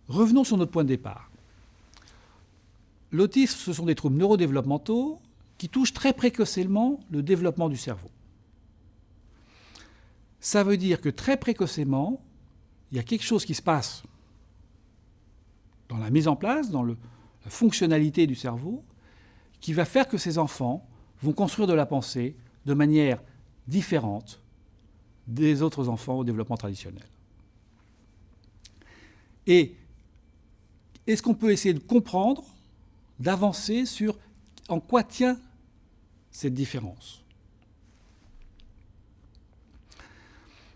Revenons sur notre point de départ. L'autisme, ce sont des troubles neurodéveloppementaux qui touchent très précocement le développement du cerveau. Ça veut dire que très précocement, il y a quelque chose qui se passe dans la mise en place, dans la fonctionnalité du cerveau, qui va faire que ces enfants vont construire de la pensée de manière différente des autres enfants au développement traditionnel. Et est-ce qu'on peut essayer de comprendre, d'avancer sur en quoi tient cette différence?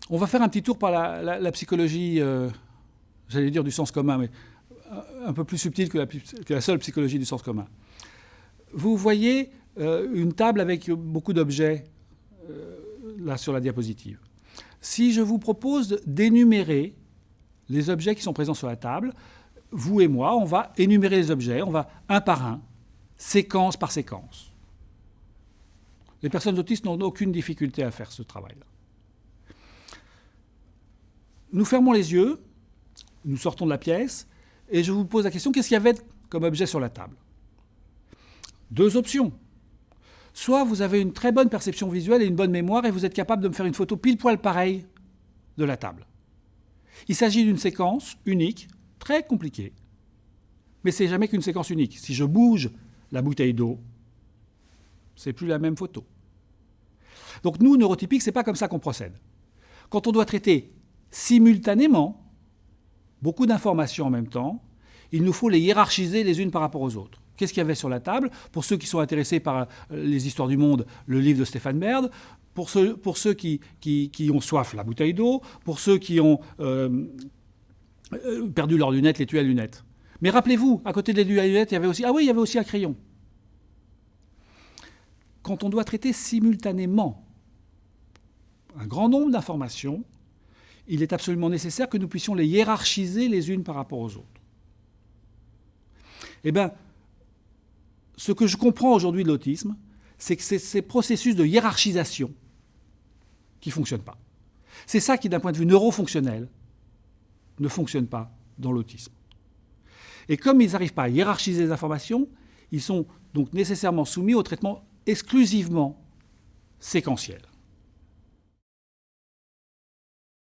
On va faire un petit tour par la psychologie, j'allais dire du sens commun, mais un peu plus subtile que la seule psychologie du sens commun. Vous voyez une table avec beaucoup d'objets là sur la diapositive. Si je vous propose d'énumérer les objets qui sont présents sur la table, vous et moi, on va énumérer les objets, on va un par un, séquence par séquence. Les personnes autistes n'ont aucune difficulté à faire ce travail-là. Nous fermons les yeux, nous sortons de la pièce, et je vous pose la question, qu'est-ce qu'il y avait comme objet sur la table? Deux options. Soit vous avez une très bonne perception visuelle et une bonne mémoire, et vous êtes capable de me faire une photo pile poil pareille de la table. Il s'agit d'une séquence unique, très compliquée, mais c'est jamais qu'une séquence unique. Si je bouge la bouteille d'eau, c'est plus la même photo. Donc nous, neurotypiques, c'est pas comme ça qu'on procède. Quand on doit traiter simultanément beaucoup d'informations en même temps, il nous faut les hiérarchiser les unes par rapport aux autres. Qu'est-ce qu'il y avait sur la table? Pour ceux qui sont intéressés par les histoires du monde, le livre de Stéphane Baird. Pour ceux qui ont soif, la bouteille d'eau. Pour ceux qui ont perdu leurs lunettes, l'étui à lunettes. Mais rappelez-vous, à côté de l'étui à lunettes, il y avait aussi un crayon. Quand on doit traiter simultanément un grand nombre d'informations, il est absolument nécessaire que nous puissions les hiérarchiser les unes par rapport aux autres. Eh bien, ce que je comprends aujourd'hui de l'autisme, c'est que c'est ces processus de hiérarchisation qui ne fonctionnent pas. C'est ça qui, d'un point de vue neurofonctionnel, ne fonctionne pas dans l'autisme. Et comme ils n'arrivent pas à hiérarchiser les informations, ils sont donc nécessairement soumis au traitement exclusivement séquentiel.